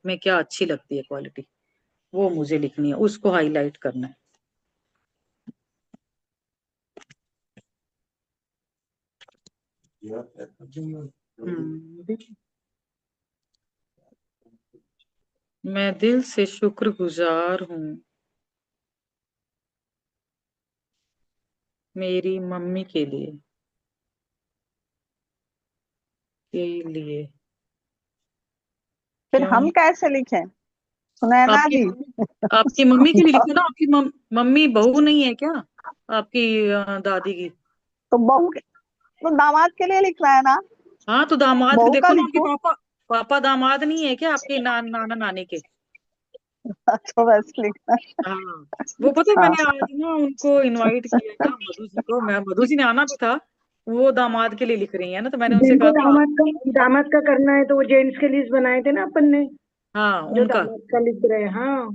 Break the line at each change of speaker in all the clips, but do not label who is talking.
में क्या अच्छी लगती है क्वालिटी, वो मुझे लिखनी है, उसको हाईलाइट करना है। देखिए, मैं दिल से शुक्रगुजार हूँ मेरी मम्मी के लिए,
फिर
क्यों।
हम कैसे लिखें सुनैना
आपकी
जी?
मम्मी, आपकी मम्मी के लिए लिखो ना। आपकी मम्मी बहू नहीं है क्या आपकी, दादी की।
तो बहू के, तो दामाद के लिए लिखना है ना?
हाँ तो दामाद के
बहू का
देखो ना, आपके
लिखो।
पापा, पापा दामाद नहीं है क्या आपके, नाना नानी के।
तो वैसे लिखना है।
हाँ, वो पता है
हाँ।
मैंने आज ना उनको इनवाइट किया था, मधु जी को, मैं मधु जी ने आना भी था। वो दामाद के लिए लिख रही है ना, तो मैंने उनसे
जिनको
कहा था
दामाद का करना है तो वो जेंट्स के लिस्ट बनाए थे ना अपन ने,
हाँ
जो
उनका।
दामाद का लिख रहे हैं। हाँ।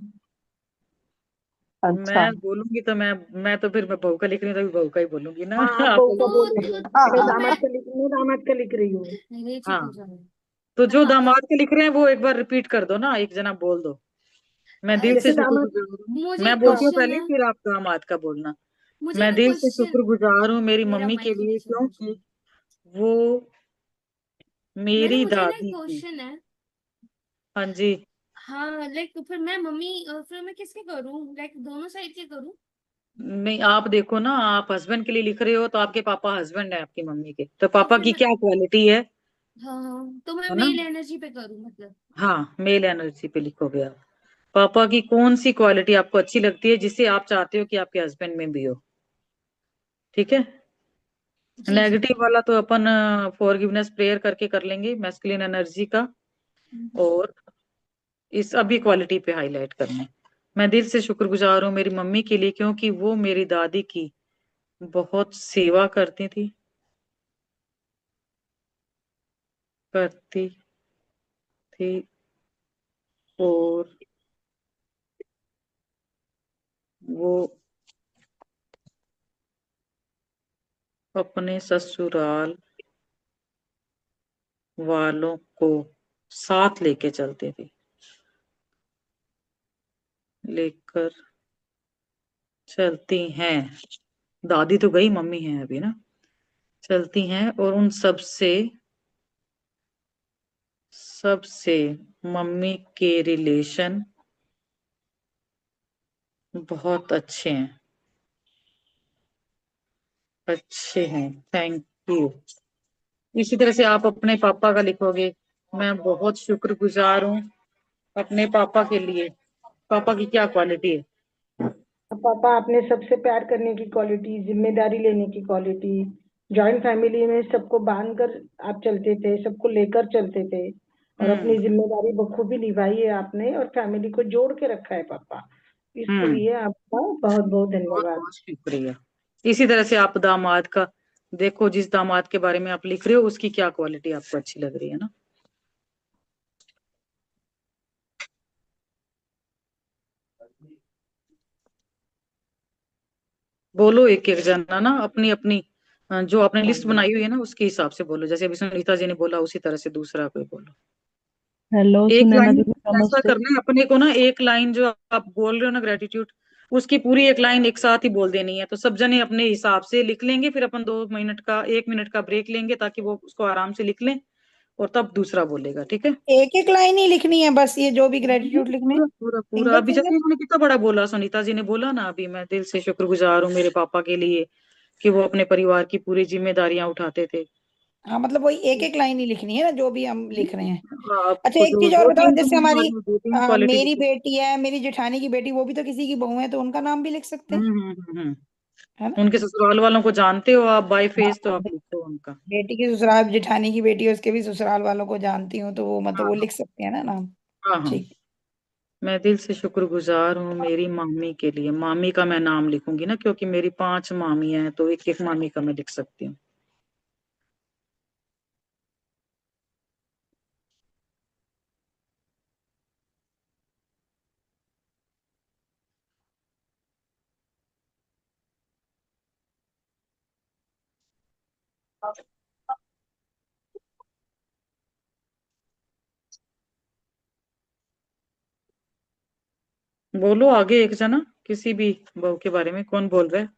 तो
अच्छा।
मैं बोलूंगी तो मैं तो फिर मैं बहू का लिख रही हूँ, तभी बहू का ही बोलूंगी ना।
हाँ आप
आप
बहू का
बोलो।
बोल रही हो, मैं
हाँ।
दामाद का लिख, मैं दामाद का लिख रही हूँ।
हाँ, तो जो दामाद के लिख रहे हैं वो एक बार रिपीट कर दो ना, एक जना बोल दो। मैं दिल से
जैसे दामाद।
शुक्रगुजार हूँ,
मुझे
मैं
एक
बोलती हूँ
क्वेश्चन
पहले,
है।
फिर आप दामाद का बोलना।
मुझे
मैं
ना
दिल से
क्वेश्चन।
शुक्रगुजार हूँ मेरी
मेरा
मम्मी के
माइक
लिए,
नीचे हो
क्योंकि
जाए।
वो
मैंने
मेरी
मुझे ना एक
दादी थी।
क्वेश्चन है।
हाँ जी।
हाँ, लाइक फिर मैं मम्मी फिर मैं किसके करूँ, लाइक दोनों साइड के करूँ?
नहीं, आप देखो ना, आप हस्बैंड के लिए लिख रहे हो तो आपके पापा हस्बैंड है आपकी मम्मी के, तो
तो
पापा
फिर
की
मैं,
क्या क्वालिटी है
हाँ हाँ, तो मैं
है ना।
मेल एनर्जी पे करूँ मतलब?
हाँ, मेल एनर्जी पे लिखोगे आप। पापा की कौन सी क्वालिटी आपको अच्छी लगती है जिसे आप चाहते हो कि आपके हस्बैंड में भी हो, ठीक है।
जी जी।
नेगेटिव वाला तो अपन फॉरगिवनेस प्रेयर करके कर लेंगे, मैस्कुलिन एनर्जी का। और इस अभी क्वालिटी पे हाईलाइट करना है। मैं दिल से शुक्रगुजार हूँ मेरी मम्मी के लिए, क्योंकि वो मेरी दादी की बहुत सेवा करती थी, और वो अपने ससुराल वालों को साथ लेके चलती थी, लेकर चलती हैं। दादी तो गई, मम्मी है अभी ना। चलती हैं, और उन सबसे मम्मी के रिलेशन बहुत अच्छे हैं। Thank you. इसी तरह से आप अपने पापा का लिखोगे। मैं बहुत शुक्रगुजार हूँ अपने पापा के लिए। पापा की क्या क्वालिटी है।
अब पापा आपने सबसे प्यार करने की क्वालिटी, जिम्मेदारी लेने की क्वालिटी, जॉइंट फैमिली में सबको बांध कर आप चलते थे, सबको लेकर चलते थे, और
हम्म।
अपनी जिम्मेदारी बखूबी निभाई है आपने, और फैमिली को जोड़ के रखा है पापा। इसके
हम्म।
लिए आपका बहुत बहुत
बहुत
धन्यवाद।
बहुत शुक्रिया। इसी तरह से आप दामाद का देखो, जिस दामाद के बारे में आप लिख रहे हो उसकी क्या क्वालिटी आपको अच्छी लग रही है ना। बोलो एक एक जना ना, अपनी अपनी जो आपने लिस्ट बनाई हुई है ना उसके हिसाब से बोलो। जैसे अभी सुनीता जी ने बोला उसी तरह से दूसरा कोई बोलो।
हेलो
एक
सुनैना
लाइन
दीदी,
ऐसा
नमस्ते।
करना है अपने को ना, एक लाइन जो आप बोल रहे हो ना ग्रेटिट्यूड, उसकी पूरी एक लाइन एक साथ ही बोल देनी है। तो सब जने अपने हिसाब से लिख लेंगे, फिर अपन 2 मिनट का 1 मिनट का ब्रेक लेंगे ताकि वो उसको आराम से लिख लें, और तब दूसरा बोलेगा, ठीक है।
एक एक लाइन ही लिखनी है बस, ये जो भी
नहीं,
ग्रेटिट्यूड लिखने?
पूरा पूरा पूरा
सिंगल
अभी
सिंगल?
जैसे उन्होंने कितना बड़ा बोला, सुनीता जी ने बोला ना अभी, मैं दिल से शुक्रगुजार हूँ मेरे पापा के लिए कि वो अपने परिवार की पूरी जिम्मेदारियां उठाते थे।
हाँ मतलब वही एक एक लाइन ही लिखनी है ना, जो भी हम लिख रहे हैं। अच्छा
आपको
एक
जो
चीज और
दो
बताओ,
तीन
जैसे हमारी
2 3 क्वालिटी
मेरी
लिखो।
बेटी है, मेरी जेठानी की बेटी, वो भी तो किसी की बहू है, तो उनका नाम भी लिख सकते हैं, है ना?
उनके ससुराल वालों को जानते हो आप बाय फेस, तो
हाँ,
आप लिखो उनका।
बेटी की ससुराल, जेठानी की बेटी है, उसके भी ससुराल वालों को जानती हूँ, तो वो मतलब वो
हाँ
लिख सकते हैं ना नाम।
हाँ हाँ।
ठीक।
मैं दिल से शुक्रगुजार हूँ मेरी मामी के लिए। मामी का मैं नाम लिखूंगी ना, क्योंकि मेरी 5 मामी हैं, तो एक एक मामी का मैं लिख सकती हूँ। बोलो आगे एक जना, किसी भी बहू के बारे में कौन बोल रहा है?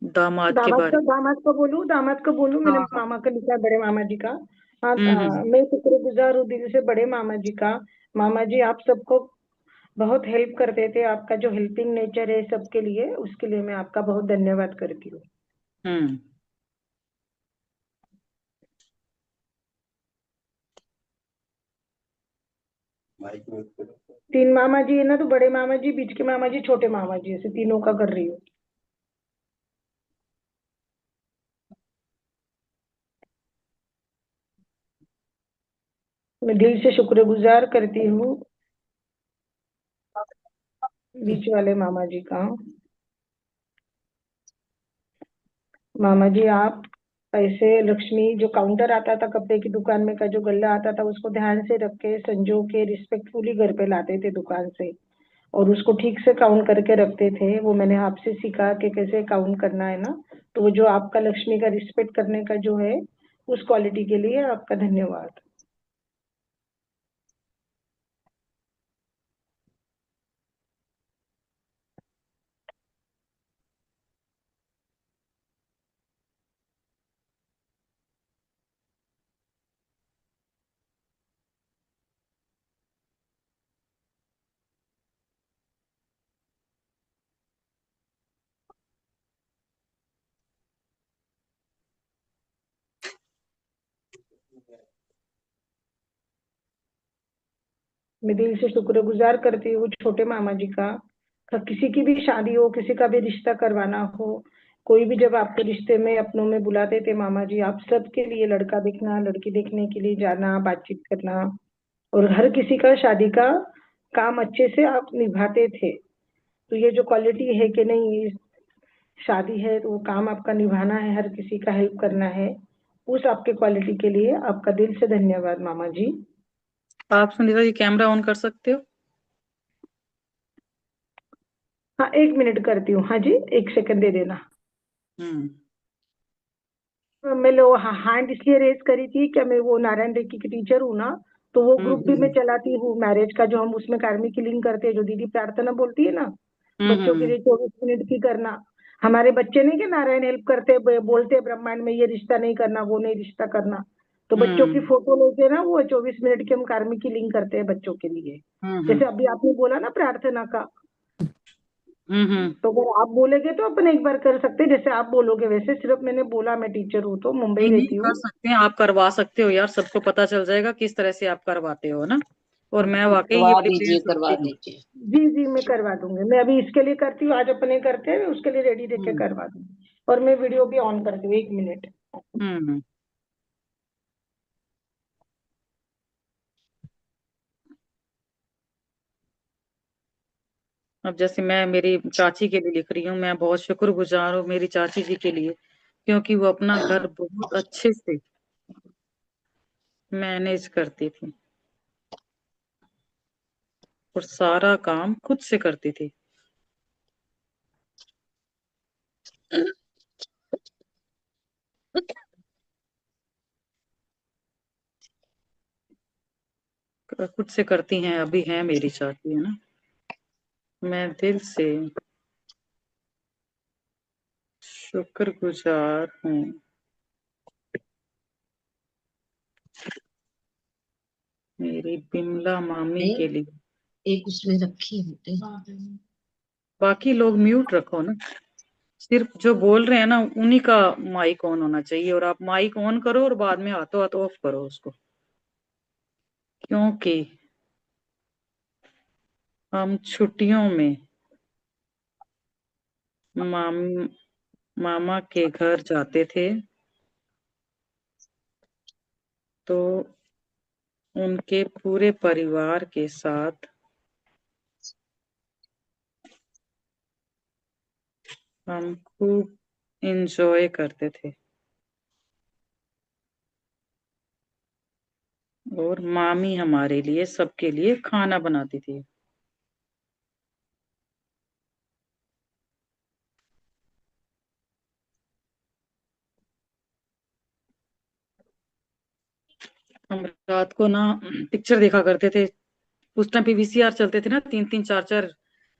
दामाद के बारे
दामाद का बोलूं,
में?
मैंने
हाँ हाँ।
मामा का लिखा है, बड़े मामा जी का। हाँ,
हम्म।
मैं शुक्रगुजार हूँ दिल से बड़े मामा जी का। मामा जी आप सबको बहुत हेल्प करते थे, आपका जो हेल्पिंग नेचर है सबके लिए, उसके लिए मैं आपका बहुत धन्यवाद करती हूँ।
हम्म।
तीन मामा जी है ना, तो बड़े मामा जी, बीच के मामा जी, छोटे मामा जी, ऐसे तीनों का कर रही हूँ। मैं दिल से शुक्रगुजार करती हूँ बीच वाले मामा जी का। मामा जी आप ऐसे लक्ष्मी, जो काउंटर आता था कपड़े की दुकान में का, जो गल्ला आता था, उसको ध्यान से रख के संजो के रिस्पेक्टफुली घर पे लाते थे दुकान से, और उसको ठीक से काउंट करके रखते थे। वो मैंने आपसे सीखा कि कैसे काउंट करना है ना। तो वो जो आपका लक्ष्मी का रिस्पेक्ट करने का जो है, उस क्वालिटी के लिए आपका धन्यवाद। मैं दिल से शुक्रगुजार करती हूँ छोटे मामा जी का। किसी की भी शादी हो, किसी का भी रिश्ता करवाना हो, कोई भी जब आपके रिश्ते में अपनों में बुलाते थे मामा जी, आप सबके लिए लड़का देखना, लड़की देखने के लिए जाना, बातचीत करना, और हर किसी का शादी का काम अच्छे से आप निभाते थे। तो ये जो क्वालिटी है कि नहीं, शादी है तो वो काम आपका निभाना है, हर किसी का हेल्प करना है, उस आपके क्वालिटी के लिए आपका दिल से धन्यवाद मामा जी।
आप सुनीता जी कैमरा ऑन कर सकते हो?
हाँ, 1 मिनट करती हूँ। हाँ जी, 1 सेकंड दे देना।
हम्म।
मैं लो हैंड इसलिए रेज करी थी कि मैं वो नारायण रेड्डी की टीचर हूँ ना, तो वो ग्रुप भी मैं
हम्म।
चलाती हूँ मैरिज का, जो हम उसमें कार्मिक की करते हैं, जो दीदी प्रार्थना बोलती है ना,
हम्म।
बच्चों के लिए 24 मिनट की करना। हमारे बच्चे नहीं, कि नारायण हेल्प करते बोलते हैं ब्रह्मांड में ये रिश्ता नहीं करना, वो नहीं रिश्ता करना, तो बच्चों की
हम्म।
फोटो लेके ना वो 24 मिनट के हम कार्मिक की लिंक करते हैं बच्चों के लिए।
हम्म।
जैसे अभी आपने बोला ना प्रार्थना का,
हम्म।
तो अगर आप बोलेगे तो अपन एक बार कर सकते हैं, जैसे आप बोलोगे वैसे। सिर्फ मैंने बोला, मैं टीचर हूँ तो मुंबई
नहीं नहीं,
रहती
कर
हूँ।
सकते हैं, आप करवा सकते हो यार, सबको पता चल जाएगा किस तरह से आप करवाते हो ना। और मैं वाकई ये
करवा
प्रिपेयर
दीजिए, करवा
करती हूँ।
दीजिए।
जी जी, मैं करवा दूंगी। मैं अभी इसके लिए करती हूँ, आज अपने करते हैं, मैं उसके लिए रेडी रह के
हम्म।
करवा दूंगी। और मैं वीडियो भी ऑन करती हूँ, 1 मिनट।
हम्म। अब जैसे मैं मेरी चाची के लिए लिख रही हूँ, मैं बहुत शुक्रगुजार हूँ मेरी चाची जी के लिए, क्योंकि वो अपना घर बहुत अच्छे से मैनेज करती थी और सारा काम खुद से करती थी। खुद से करती हैं, अभी हैं मेरी चाची, है ना। मैं दिल से शुक्रगुजार हूँ मेरी बिमला मामी
नहीं,
के लिए।
एक उसमें रखी है बेटे।
बाकी लोग म्यूट रखो ना, सिर्फ जो बोल रहे हैं ना उन्हीं का माइक ऑन होना चाहिए, और आप माइक ऑन करो और बाद में हाथों हाथ ऑफ करो उसको, क्योंकि हम छुट्टियों में माम मामा के घर जाते थे, तो उनके पूरे परिवार के साथ हम खूब इंजॉय करते थे, और मामी हमारे लिए सबके लिए खाना बनाती थी। हम रात को ना पिक्चर देखा करते थे, उस टाइम पे वीसीआर चलते थे ना, 3 3 4 4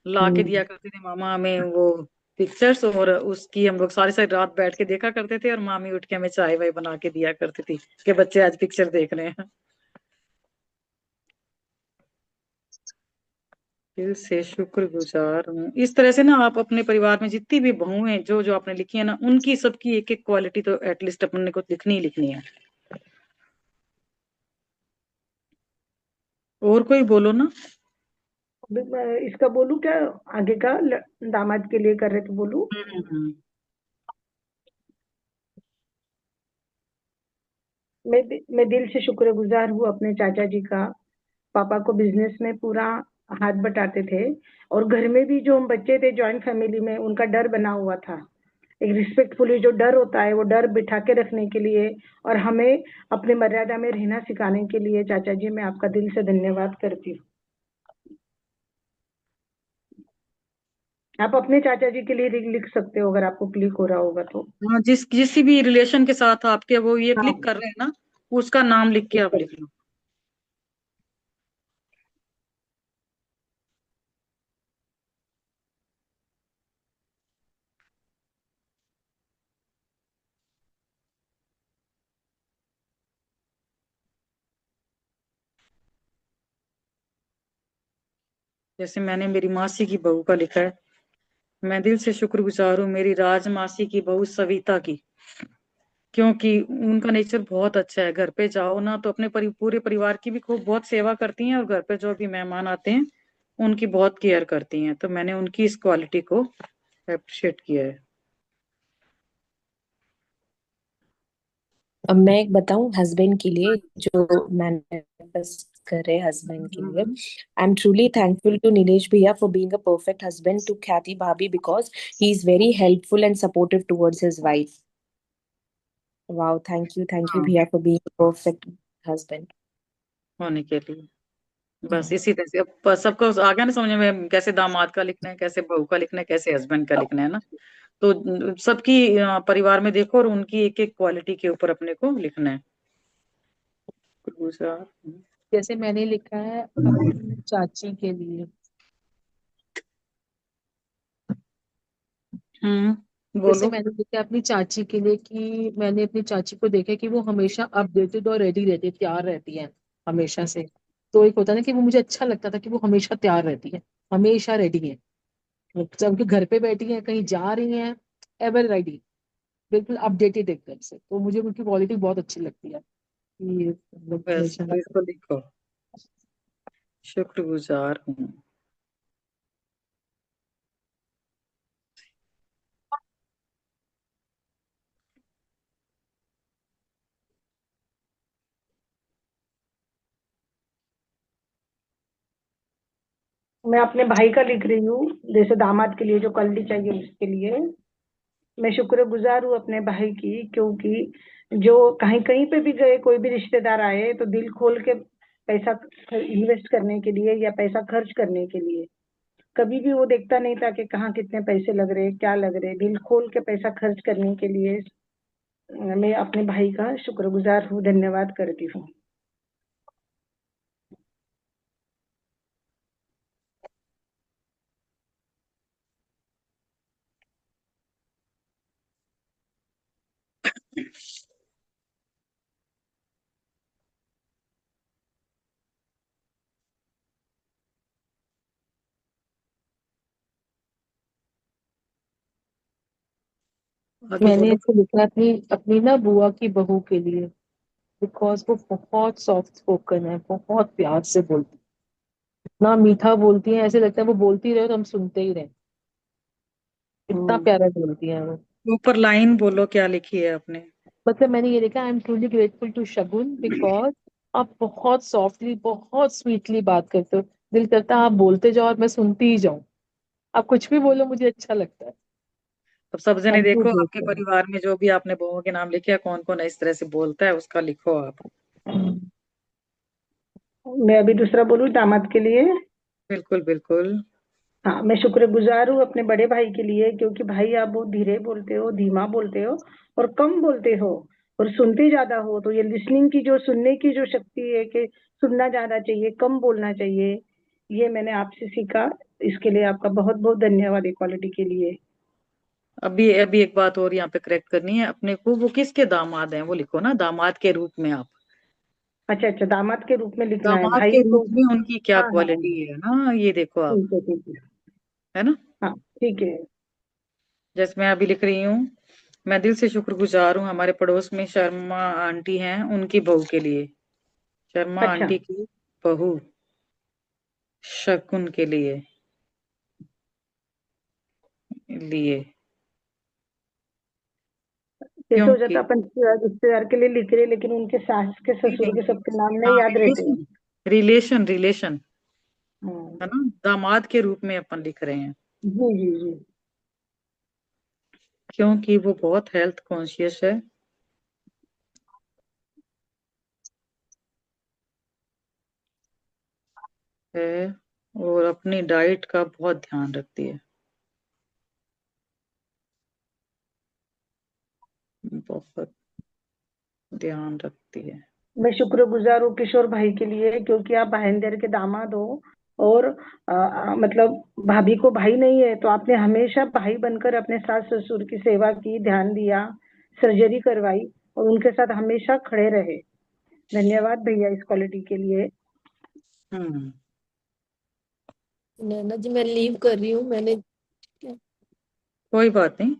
ला के दिया करते थे मामा हमें वो पिक्चर्स, और उसकी हम लोग सारी सारी रात बैठ के देखा करते थे, और मामी उठ के हमें चाय वाय बना के दिया करती थी कि बच्चे आज पिक्चर देख रहे हैं। दिल से शुक्रगुजार हूँ। इस तरह से ना आप अपने परिवार में जितनी भी बहू हैं जो जो आपने लिखी है ना, उनकी सबकी एक एक क्वालिटी तो एटलीस्ट अपने को लिखनी ही लिखनी है। और कोई बोलो ना।
अभी मैं इसका बोलूं क्या, आगे का दामाद के लिए कर रहे तो बोलूं।
हम्म।
मैं दिल से शुक्रगुजार हूँ अपने चाचा जी का। पापा को बिजनेस में पूरा हाथ बटाते थे, और घर में भी जो हम बच्चे थे जॉइंट फैमिली में, उनका डर बना हुआ था। एक रिस्पेक्टफुली जो डर होता है, वो डर बिठा के रखने के लिए और हमें अपने मर्यादा में रहना सिखाने के लिए चाचा जी मैं आपका दिल से धन्यवाद करती हूँ। आप अपने चाचा जी के लिए लिख सकते हो अगर आपको क्लिक हो रहा होगा तो।
हाँ, जिस किसी भी रिलेशन के साथ आपके वो ये
हाँ,
क्लिक कर रहे हैं ना, उसका नाम लिख के आप लिख लो। जैसे मैंने मेरी मासी की बहू का लिखा है, मैं दिल से शुक्रगुजार हूँ मेरी राज मासी की बहू सविता की, क्योंकि उनका नेचर बहुत अच्छा है। घर पे जाओ ना तो अपने पूरे परिवार की भी खूब बहुत सेवा करती हैं, और घर पे जो भी मेहमान आते हैं उनकी बहुत केयर करती हैं। तो मैंने उनकी इस क्वालिटी को अप्रिशिएट किया है।
अब मैं एक बताऊं हस्बैंड के लिए, जो मैनिफेस्ट कर रहे हस्बैंड के लिए। I am truly thankful to Nilesh भैया for being a perfect husband to Khyati भाभी because he is very helpful and supportive towards his wife. Wow, thank you
हाँ,
भैया for being a perfect husband.
होने के लिए बस इसी तरह से अब सबको आ गया ना समझ में, कैसे दामाद का लिखना है, कैसे बहू का लिखना है, कैसे हस्बैंड का लिखना है ना। तो सबकी परिवार में देखो और उनकी एक एक क्वालिटी के ऊपर अपने को लिखना है। गुजार।
जैसे मैंने लिखा है अपनी चाची के लिए। जैसे
बोलो।
मैंने लिखा है अपनी चाची के लिए कि मैंने अपनी चाची को देखा कि वो हमेशा अपडेटेड और रेडी रहती है, तैयार रहती है हमेशा से। तो एक होता है ना कि वो मुझे अच्छा लगता था कि वो हमेशा तैयार रहती है, हमेशा रेडी है। जब कि घर पे बैठी है, कहीं जा रही है, एवर रेडी, बिल्कुल अपडेटेड एकदम से। तो मुझे उनकी क्वालिटी बहुत अच्छी लगती है कि मतलब
बस
हमेशा।
तो इसको लिखो, शुक्रगुजार हूँ।
मैं अपने भाई का लिख रही हूँ, जैसे दामाद के लिए जो कल्ली चाहिए उसके लिए। मैं शुक्रगुजार हूँ अपने भाई की, क्योंकि जो कहीं कहीं पे भी गए, कोई भी रिश्तेदार आए तो दिल खोल के पैसा इन्वेस्ट करने के लिए या पैसा खर्च करने के लिए, कभी भी वो देखता नहीं था कि कहाँ कितने पैसे लग रहे क्या लग रहे, दिल खोल के पैसा खर्च करने के लिए मैं अपने भाई का शुक्रगुजार हूँ, धन्यवाद करती हूँ।
आगे
मैंने
बोलो।
इसको लिखा अपनी अपनी ना बुआ की बहू के लिए, बिकॉज वो बहुत सॉफ्ट स्पोकन है, बहुत प्यार से बोलती है, इतना मीठा बोलती है, ऐसे लगता है वो बोलती रहे तो हम सुनते ही रहे, इतना
हम्म।
प्यारा बोलती है वो।
ऊपर लाइन बोलो क्या लिखी है आपने।
मतलब मैंने ये लिखा, I am truly grateful to Shagun because आप बहुत सॉफ्टली, बहुत स्वीटली बात करते हो, दिल करता है आप बोलते जाओ और मैं सुनती ही जाऊं, आप कुछ भी बोलो मुझे अच्छा लगता है।
अब सब जने
थैंक यू
देखो आपके
ग्रेटफुल।
परिवार में जो भी आपने बहुओं के नाम लिखे हैं, कौन कौन इस तरह से बोलता है उसका लिखो आप।
मैं अभी दूसरा बोलूँ दामाद के लिए।
बिल्कुल बिल्कुल।
हाँ, मैं शुक्रगुजार हूँ अपने बड़े भाई के लिए, क्योंकि भाई आप बहुत धीरे बोलते हो, धीमा बोलते हो और कम बोलते हो और सुनते ज्यादा हो। तो ये लिसनिंग की जो, सुनने की जो शक्ति है कि सुनना ज्यादा चाहिए, कम बोलना चाहिए, ये मैंने आपसे सीखा। इसके लिए आपका बहुत बहुत धन्यवाद इक्वालिटी के लिए।
अभी अभी एक बात और यहाँ पे करेक्ट करनी है अपने को, वो किसके दामाद हैं वो लिखो ना, दामाद के रूप में आप।
अच्छा अच्छा, दामाद के रूप में लिखना है,
दामाद
भाई
के
को।
रूप में उनकी क्या
हाँ हाँ हाँ,
क्वालिटी है ना, ये देखो आप,
ठीक है ठीक है।
है ना।
हाँ ठीक है।
जैसे मैं अभी लिख रही हूँ, मैं दिल से शुक्रगुजार हूँ हमारे पड़ोस में शर्मा आंटी हैं, उनकी बहू के लिए, शर्मा
अच्छा,
आंटी की बहू शकुन के लिए लिए
जैसे हो
क्योंकि
जाता अपन रिश्तेदार के लिए लिख रहे हैं, लेकिन उनके सास के ससुर के सबके नाम नहीं
हाँ
याद रहते हैं।
रिलेशन, रिलेशन रिलेशन,
हाँ,
है ना, दामाद के रूप में अपन लिख रहे हैं
जी जी जी।
क्योंकि वो बहुत हेल्थ कॉन्शियस है और अपनी डाइट का बहुत ध्यान रखती है, बहुत ध्यान रखती है।
मैं शुक्रगुजार हूँ किशोर भाई के लिए, क्योंकि आप भाईंदर के दामाद हो, और मतलब भाभी को भाई नहीं है, तो आपने हमेशा भाई बनकर अपने सास ससुर की सेवा की, ध्यान दिया, सर्जरी करवाई, और उनके साथ हमेशा खड़े रहे। धन्यवाद भैया इस क्वालिटी के लिए।
हम्म
नैना जी मैं लीव कर रही हूँ, मैंने
कोई बात नहीं।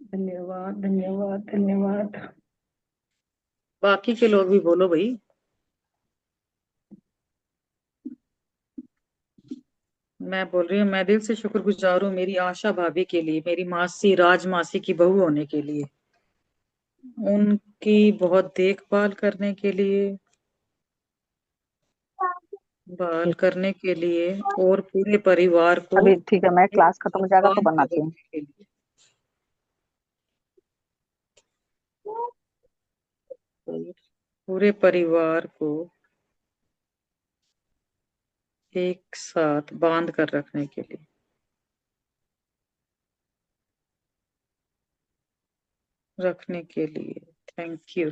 धन्यवाद धन्यवाद धन्यवाद।
बाकी के लोग भी बोलो भाई। मैं बोल रही हूँ, मैं दिल से शुक्रगुजार हूँ मेरी आशा भाभी के लिए, मेरी मासी राज मासी की बहू होने के लिए, उनकी बहुत देखभाल करने के लिए, बाल करने के लिए, और पूरे परिवार को
अभी ठीक है, मैं क्लास खत्म हो जाएगा तो
बांध कर
बनाती हूँ।
रखने के लिए, पूरे परिवार को एक साथ बांध कर रखने के लिए, रखने के लिए। Thank you.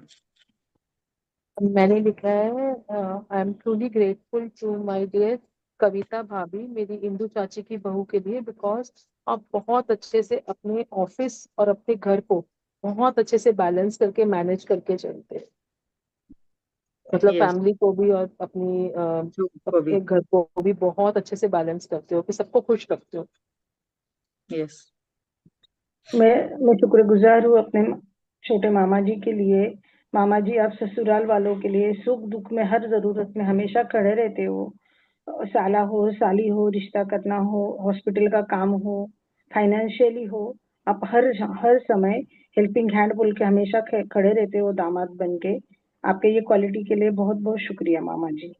मैंने लिखा है I am truly grateful to my dear Kavita भाभी, मेरी इंदु चाची की बहू के लिए, बिकॉज आप बहुत अच्छे से अपने ऑफिस और अपने घर को बहुत अच्छे से बैलेंस करके मैनेज करके चलते हैं। मतलब
यस,
फैमिली को भी और अपनी
को भी।
अपने घर को भी बहुत अच्छे से बैलेंस करते हो कि सबको खुश रखते हो।
यस।
मैं शुक्रगुजार हूँ अपने छोटे मामा जी के लिए। मामा जी, आप ससुराल वालों के लिए सुख दुख में हर जरूरत में हमेशा खड़े रहते हो। साला हो साली हो, रिश्ता करना हो, हॉस्पिटल का काम हो, फाइनेंशियली हो, आप हर समय हेल्पिंग हैंड बोल के हमेशा खड़े रहते हो दामाद बन के। आपके ये क्वालिटी के लिए बहुत बहुत शुक्रिया मामा जी।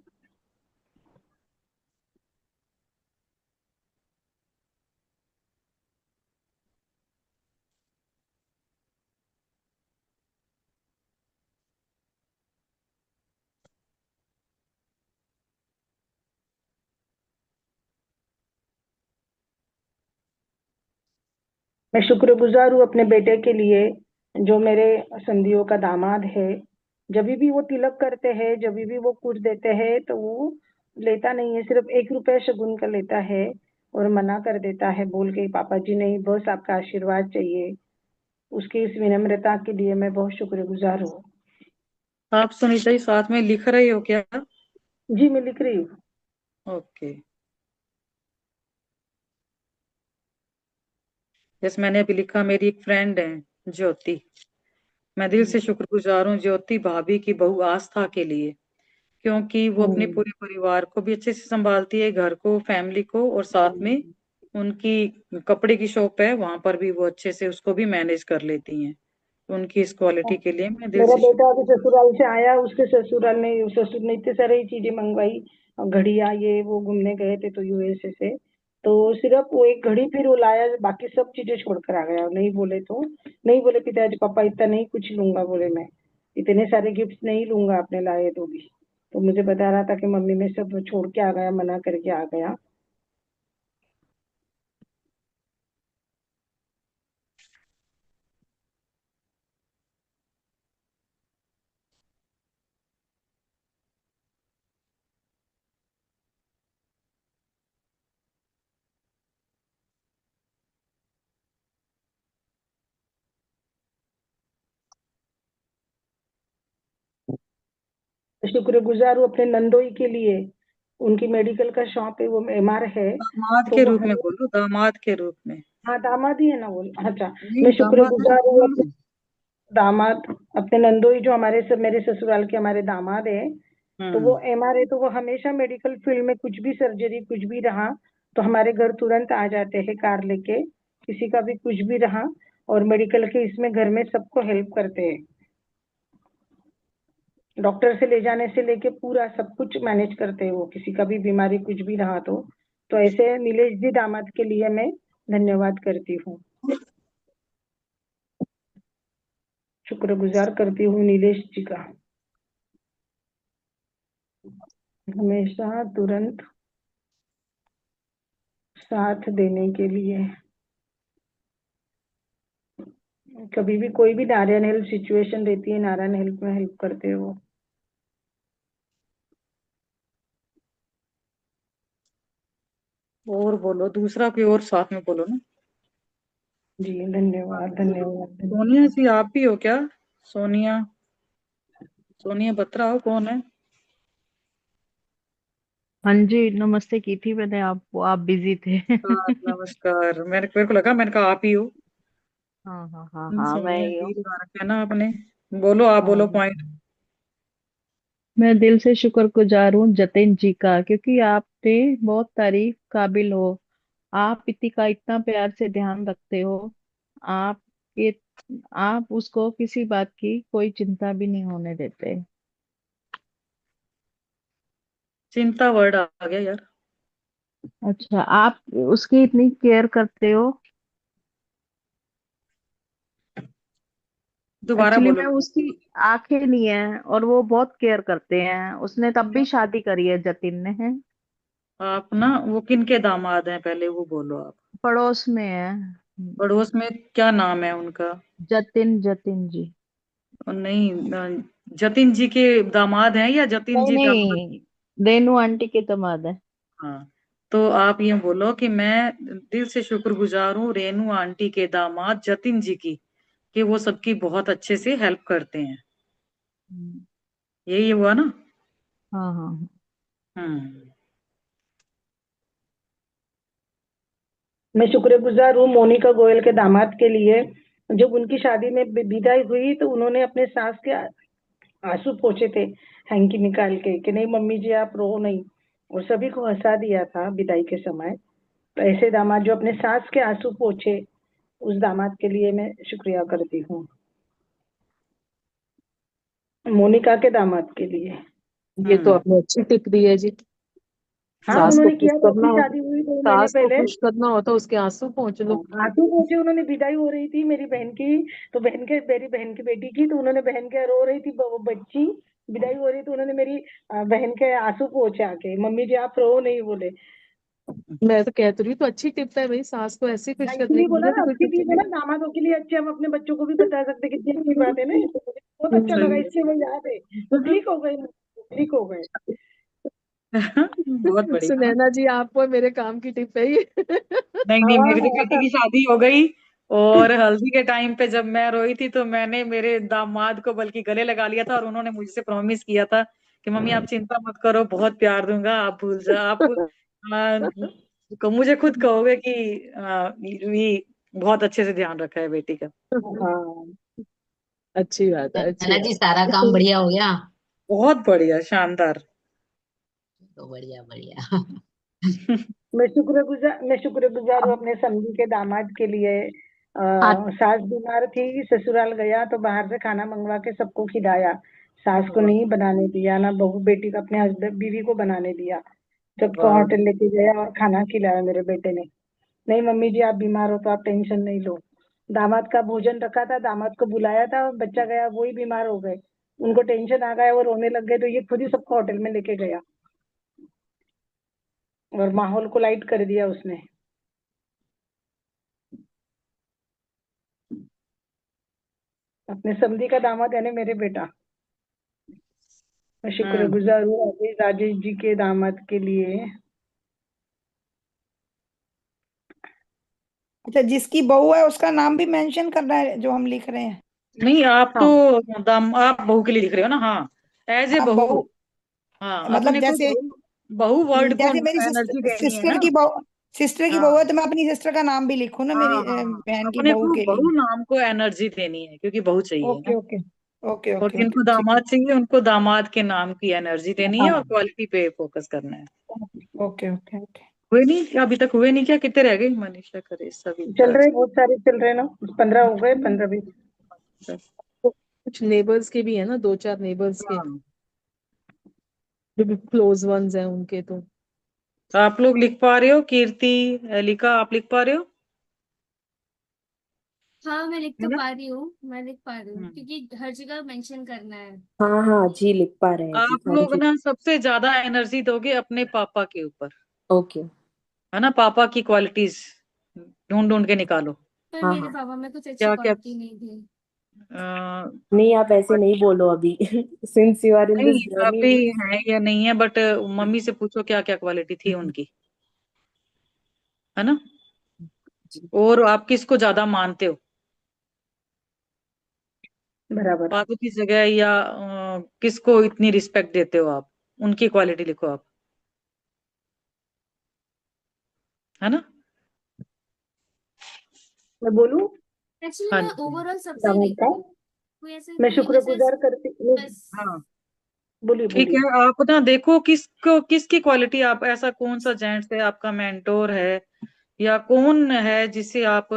मैं शुक्रगुजार हूँ अपने बेटे के लिए, जो मेरे संधियों का दामाद है। जब भी वो तिलक करते हैं, जब भी वो कुछ देते हैं, तो वो लेता नहीं है, सिर्फ 1 रुपया शगुन का लेता है और मना कर देता है बोल के, पापा जी नहीं, बस आपका आशीर्वाद चाहिए। उसकी इस विनम्रता के लिए मैं बहुत शुक्रगुजार हूँ।
आप सुनीता जी साथ में लिख रहे हो क्या?
जी मैं लिख रही हूँ।
ओके। जैसे मैंने अभी लिखा, मेरी एक फ्रेंड है ज्योति, मैं दिल से शुक्रगुजार हूँ ज्योति भाभी की बहू आस्था के लिए, क्योंकि वो अपने पूरे परिवार को भी अच्छे से संभालती है, घर को, फैमिली को, और साथ में उनकी कपड़े की शॉप है, वहां पर भी वो अच्छे से उसको भी मैनेज कर लेती हैं। उनकी इस क्वालिटी के लिए मैं दिल
मेरा
से
बेटा अभी ससुराल से आया, उसके ससुर ने इतने सारे चीजें मंगवाई, घड़िया ये वो, घूमने गए थे तो यूएसए से, तो सिर्फ वो एक घड़ी फिर वो लाया, बाकी सब चीजें छोड़कर आ गया। नहीं बोले तो नहीं बोले पिताजी, पापा इतना नहीं कुछ लूंगा, बोले मैं इतने सारे गिफ्ट नहीं लूंगा आपने लाए तो भी। तो मुझे बता रहा था कि मम्मी मैं सब छोड़ के आ गया, मना करके आ गया। शुक्रगुजार हूँ अपने नंदोई के लिए, उनकी मेडिकल का शॉप है, वो एमआर है।
दामाद
तो
के
वो
रूप में
हमें,
बोलो, दामाद के रूप में।
हाँ दामाद ही है ना वो, अच्छा।
नहीं,
मैं
दामाद
शुक्रगुजार हूँ
तो
अपने दामाद, अपने नंदोई जो हमारे सब मेरे ससुराल के हमारे दामाद है। तो वो एमआर है, तो वो हमेशा मेडिकल फील्ड में कुछ भी सर्जरी कुछ भी रहा तो हमारे घर तुरंत आ जाते हैं कार लेके, किसी का भी कुछ भी रहा, और मेडिकल के इसमें घर में सबको हेल्प करते हैं। डॉक्टर से ले जाने से लेके पूरा सब कुछ मैनेज करते हैं वो, किसी का भी बीमारी कुछ भी रहा तो ऐसे नीलेश जी दामाद के लिए मैं धन्यवाद करती हूँ, शुक्रगुजार करती हूँ नीलेश जी का, हमेशा तुरंत साथ देने के लिए। कभी भी कोई भी नारायण हेल्प सिचुएशन रहती है, नारायण हेल्प में हेल्प करते हैं वो।
और बोलो दूसरा कोई और साथ में बोलो ना।
जी धन्यवाद धन्यवाद धन्यवाद।
सोनिया जी आप भी हो क्या? सोनिया, सोनिया बत्रा हो, कौन है?
हाँ जी, नमस्ते की थी मैंने आपको, आप बिजी थे।
नमस्कार। मेरे को लगा, मैंने कहा आप ही हो।
हाँ हाँ हाँ हाँ, मैं
सोनिया
ही हूँ।
जी लगा रखा है ना आपने। बोलो, आप बोलो
हाँ,
पॉइंट।
मैं दिल से शुक्रगुजार हूँ जतिन जी का, क्योंकि आपने बहुत तारीफ काबिल हो। आप इति का इतना प्यार से ध्यान रखते हो। आप ये आप उसको किसी बात की कोई चिंता भी नहीं होने देते।
चिंता वर्ड आ गया यार।
अच्छा, आप उसकी इतनी केयर करते हो।
दोबारा
एक्चुअली
बोलो।
में उसकी आंखें नहीं है और वो बहुत केयर करते हैं, उसने तब भी शादी करी है जतिन ने, है।
आप ना वो किन के दामाद हैं, पहले वो बोलो आप।
पड़ोस में है।
पड़ोस में क्या नाम है उनका?
जतिन, जतिन जी।
नहीं, जतिन जी के दामाद हैं या जतिन
नहीं
जी दामाद?
नहीं, रेनू आंटी के दामाद है।
हाँ, तो आप ये बोलो कि मैं दिल से शुक्रगुजार हूँ रेनू आंटी के दामाद जतिन जी की, कि वो सबकी बहुत अच्छे से हेल्प करते हैं।
हम्म,
यही हुआ ना?
हाँ हाँ हाँ।
हम्म।
मैं शुक्रगुजार हूँ मोनिका गोयल के दामाद के लिए। जब उनकी शादी में विदाई हुई तो उन्होंने अपने सास के आंसू पोंछे थे, हैंकी निकाल के, कि नहीं मम्मी जी आप रो नहीं, और सभी को हंसा दिया था विदाई के समय। तो ऐसे दामाद जो अपने सास के आंसू पोंछे, उस दामाद के लिए मैं शुक्रिया करती हूँ, मोनिका के दामाद के लिए।
ये तो आपने अच्छी टिप दी है जी।
हाँ
सास को
उन्होंने
खुश
किया था,
करना
अपनी
होता,
शादी हुई 2 महीने
सास को
पहले।
खुश करना होता, उसके आंसू पोंछ लो।
आंसू पोंछे उन्होंने, विदाई हो रही थी मेरी बहन की, तो मेरी बहन की बेटी की, तो उन्होंने बहन के रो रही थी वो बच्ची, विदाई हो रही, तो उन्होंने मेरी बहन के आंसू पोंछे आके, मम्मी जी आप रो नहीं, बोले।
मैं तो कहती रही, तो अच्छी टिप है भाई, सास को ऐसे खुश
हाँ,
करने
इसलिए
की,
बोला
मुझे
ना
भी
अच्छी
कुछ
चीज है ना, दामादों के लिए अच्छे, हम अपने बच्चों को भी बता सकते कितनी अच्छी बात है ना, ये तो मुझे बहुत अच्छा लगा,
सही
इससे वो याद है, तो क्लिक हो गए, क्लिक हो गए।
है। बहुत बढ़िया।
सुनैना जी, आपको मेरे काम की टिप है ये।
नहीं नहीं, मेरी तो बेटी
हाँ
की शादी हो गई, और हल्दी के टाइम पे जब मैं रोई थी तो मैंने मेरे दामाद को बल्कि गले लगा लिया था, और उन्होंने मुझसे प्रॉमिस किया था कि मम्मी आप चिंता मत करो, बहुत प्यार दूंगा, आप भूल जा, आप मुझे खुद कहोगे कि ये बहुत अच्छे से ध्यान रखा है बेटी का।
हाँ।
अच्छी बात है, अच्छी
है जी, सारा
बात
काम
है।
बढ़िया हो गया।
बहुत बढ़िया, शानदार।
तो बढ़िया बढ़िया।
मैं शुक्रगुजार हूँ अपने समधी के दामाद के लिए।
आप
सास बीमार थी, ससुराल गया तो बाहर से खाना मंगवा के सबको खिलाया, सास को नहीं बनाने दिया, ना बहू बेटी को, अपने हस्बैंड बीवी को बनाने दिया, सबको
वाह।
होटल लेके गया और खाना खिलाया मेरे बेटे ने। नहीं मम्मी जी आप बीमार हो तो आप टेंशन नहीं लो। दामाद का भोजन रखा था, दामाद को बुलाया था, बच्चा गया वही बीमार हो गए, उनको टेंशन आ गया, वो रोने लग गए, तो ये खुद ही सबको होटल में लेके गया और माहौल को लाइट कर दिया उसने। अपने समधी का दामाद यानी मेरे बेटा। मैं शुक्रगुजार हूँ अभी राजेश जी के दामाद के लिए।
अच्छा, जिसकी बहू है उसका नाम भी मेंशन करना है जो हम लिख रहे हैं?
नहीं, आप
हाँ
तो आप बहू के लिए लिख रहे हो ना? हाँ, एज ए
हाँ,
बहू।
बहू।
हाँ,
मतलब
अपने को
जैसे
बहू, बहू वर्ड को
जैसे मेरी
एनर्जी देनी है
सिस्टर
ना।
की बहू, सिस्टर की बहू है
हाँ
तो मैं अपनी सिस्टर का नाम भी लिखूं ना,
हाँ
मेरी
हाँ हाँ,
बहन की
अपने
बहू
को
के
बहू
लिए?
नाम को एनर्जी देनी है क्योंकि बहू चाहिए
ओके
ना।
ओके।
ओके
और
ओके ओके,
जिनको
ठीक है।
दामाद चाहिए उनको दामाद के नाम की एनर्जी देनी है और
हाँ
क्वालिटी पे फोकस करना है।
Okay okay okay.
हुए नहीं क्या अभी तक? हुए नहीं क्या? कितने रह गए? मनीषा करे सभी
चल रहे बहुत सारे चल रहे ना, 15 हो गए, 15-20।
तो कुछ नेबर्स के भी है ना, 2-4 नेबर्स के
हाँ,
जो भी क्लोज वंस हैं उनके। तो
तो आप लोग लिख पा रहे हो? कीर्ति, एलिका, आप लिख पा रहे हो?
हाँ मैं लिख
है
तो
ना?
पा रही हूँ, मैं लिख पा रही हूँ
हम्म।
क्योंकि हर जगह मेंशन करना है।
हाँ हाँ जी, लिख पा रहे हैं जी,
आप
थैंक
लोग
यू।
ना सबसे ज्यादा एनर्जी दोगे अपने पापा के ऊपर,
ओके।
है ना? पापा की क्वालिटीज ढूंढ ढूंढ के निकालो।
पर
हाँ
मेरे
हाँ,
पापा में कुछ अच्छी
क्या क्या?
क्वालिटी नहीं थी।
नहीं आप ऐसे नहीं बोलो अभी since you are in this
नहीं,
जर्नी।
अभी है या नहीं है, बट मम्मी से पूछो क्या क्या क्वालिटी थी उनकी, है ना? और आप किसको ज्यादा मानते हो,
बराबर।
पापा की जगह, या किसको इतनी रिस्पेक्ट देते हो आप? उनकी क्वालिटी लिखो आप, है ना?
मैं बोलूं
एक्चुअली
हाँ
मैं
जी।
ओवरऑल सबसे
दामाद का?
लिखती हूँ, कोई ऐसे
मैं
कोई वैसे
शुक्रगुजार करती हूँ।
बस।
हाँ,
बोलिए
ठीक है।
बोलिए।
आप ना देखो किसको, किसकी क्वालिटी, आप ऐसा कौन सा जेंट्स है आपका मेंटोर है, या कौन है जिसे आप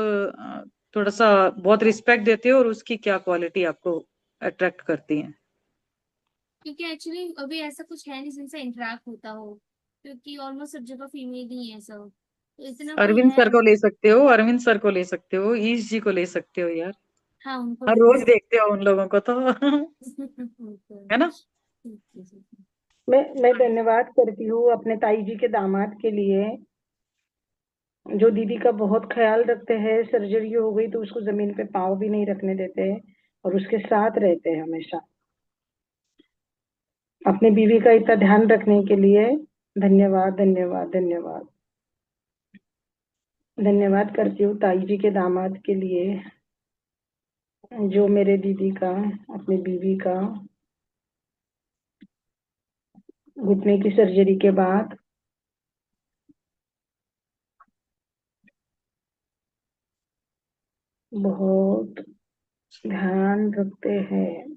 थोड़ा सा बहुत रिस्पेक्ट देते हो और उसकी क्या क्वालिटी आपको अट्रैक्ट करती है?
क्योंकि एक्चुअली अभी ऐसा कुछ है नहीं जिनसे इंटरेक्ट होता हो, क्योंकि ऑलमोस्ट सब जगह फीमेल ही है सब, तो इतना कोई
अरविंद
है
सर को
नहीं।
ले सकते हो, अरविंद सर को ले सकते हो, ईश जी को ले सकते हो यार।
हाँ उनको
हर
ले
रोज
सकते।
देखते हो उन लोगों को तो है ना?
मैं धन्यवाद करती हूँ अपने ताई जी के दामाद के लिए, जो दीदी का बहुत ख्याल रखते हैं। सर्जरी हो गई तो उसको जमीन पे पाँव भी नहीं रखने देते और उसके साथ रहते हैं हमेशा। अपनी बीवी का इतना ध्यान रखने के लिए धन्यवाद धन्यवाद धन्यवाद। धन्यवाद करती हूँ ताई जी के दामाद के लिए, जो मेरे दीदी का, अपनी बीवी का घुटने की सर्जरी के बाद बहुत ध्यान रखते हैं,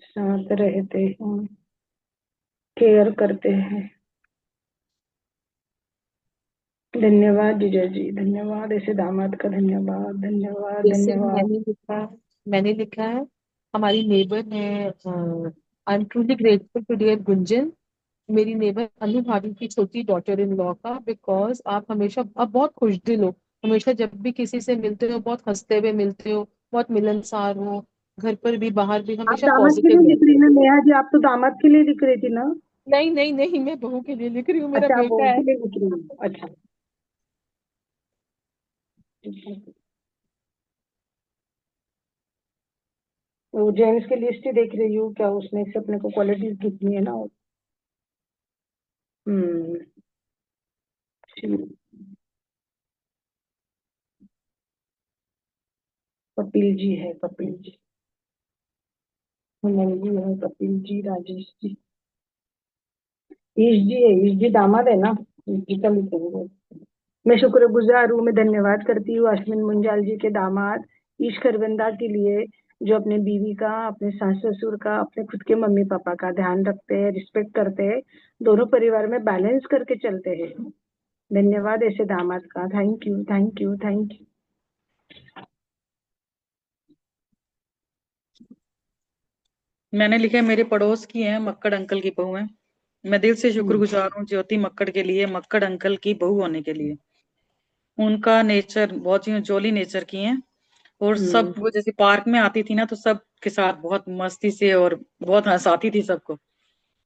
साथ रहते हैं, केयर करते हैं। धन्यवाद जीजा जी, धन्यवाद ऐसे दामाद का, धन्यवाद धन्यवाद
जैसे
धन्यवाद।
मैंने लिखा है हमारी नेबर है, I am truly grateful to dear Gunjan, मेरी नेबर अनु भाभी की छोटी डॉटर इन लॉ का, बिकॉज आप हमेशा, आप बहुत खुश दिल हो, हमेशा जब भी किसी से मिलते हो बहुत हंसते हुए मिलते हो, बहुत मिलनसार हो, घर पर भी बाहर भी
आप
हमेशा
दामाद के लिए
पॉजिटिव
लिख
रहते
रही
हो।
ना नेहा जी? आप तो दामाद के लिए लिख रही थी ना?
नहीं नहीं नहीं, मैं बहू के लिए लिख रही हूँ, मेरा
अच्छा आप
बेटा
बहू
है।
के लिए लिख रही हो, अच्छा। वो जेम्स की लिस्ट ही देख रही हूँ, क्या उसमें से अपने को क्वालिटीज कितनी है ना। हम्म। ठीक। कपिल जी है, कपिल जी, हेमंत जी है, कपिल जी, राजेश जी, ईश जी है, ईश जी दामाद है ना? ईश जी का लिखेंगे। मैं शुक्रगुजार हूँ, मैं धन्यवाद करती हूँ अश्विन मुंजाल जी के दामाद ईश खरबंदा के लिए, जो अपने बीवी का, अपने सास ससुर का, अपने खुद के मम्मी पापा का ध्यान रखते हैं, रिस्पेक्ट करते हैं, दोनों परिवार में बैलेंस करके चलते हैं। धन्यवाद ऐसे दामाद का, thank you thank you thank you.
मैंने लिखा है मेरे पड़ोस की है, मक्कड़ अंकल की बहू है। मैं दिल से शुक्रगुजार हूँ ज्योति मक्कड़ के लिए, मक्कड़ अंकल की बहू होने के लिए। उनका नेचर बहुत ही जॉली नेचर की है, और सब वो जैसे पार्क में आती थी ना तो सब के साथ बहुत मस्ती से और बहुत हंसाती थी सबको।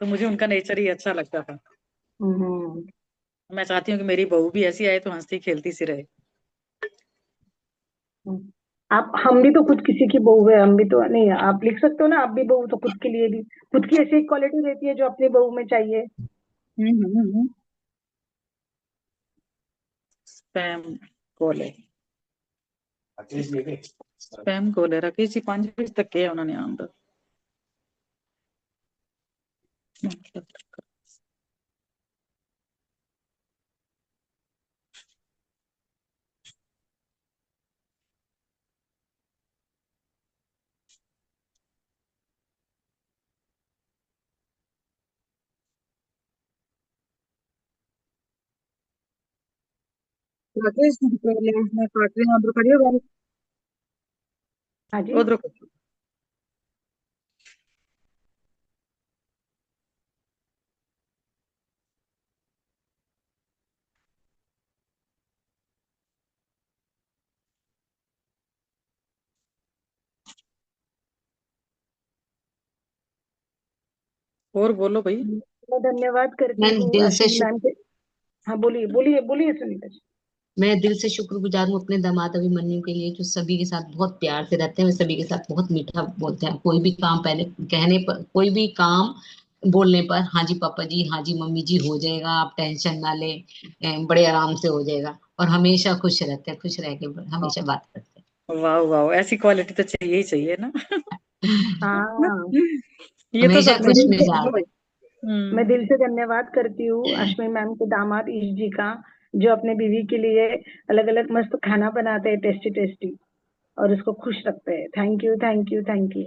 तो मुझे उनका नेचर ही अच्छा लगता था।
हम्म।
मैं चाहती हूँ कि मेरी बहू भी ऐसी आए तो हंसती खेलती सी रहे।
आप, हम भी तो खुद किसी की बहू है, हम भी तो नहीं, आप लिख सकते हो ना, आप भी बहू तो खुद के लिए भी, खुद की ऐसी क्वालिटी रहती है जो अपनी बहू में चाहिए।
स्पैम कॉल है, स्पैम कॉल है। राकेश जी 5 बजे तक किया उन्होंने आंदा। राकेश जी कॉल है, मैं काट रही हूँ, उधर करिए बात।
हाँ जी।
उधर और बोलो भाई।
मैं धन्यवाद करती
मैं
हूँ
दिल से
अश्विनी मैम के। हाँ, बोलिए बोलिए बोलिए सुनीता जी।
मैं दिल से शुक्रगुजार हूँ अपने दामाद अभिमन्यु के लिए, जो सभी के साथ बहुत प्यार से रहते हैं, वे सभी के साथ बहुत मीठा बोलते हैं। कोई भी काम पहले कहने पर, कोई भी काम बोलने पर, हाँ जी पापा जी, हाँ जी मम्मी जी, हो जाएगा, आप टेंशन ना ले, बड़े आराम से हो जाएगा। और हमेशा खुश रहते हैं, खुश रह के हमेशा बात करते
वाह वाह, ऐसी क्वालिटी तो चाहिए ही चाहिए ना।
हाँ,
हैं,
ये तो
हमेशा
सबसे
खुश
मैं
अच्छी
मिजाज।
है भाई।
मैं दिल से धन्यवाद करती हूँ अश्विनी मैम के दामाद ईश जी का, जो अपने बीवी के लिए अलग अलग मस्त खाना बनाते हैं, टेस्टी टेस्टी, और उसको खुश रखते हैं। Thank you thank you thank you,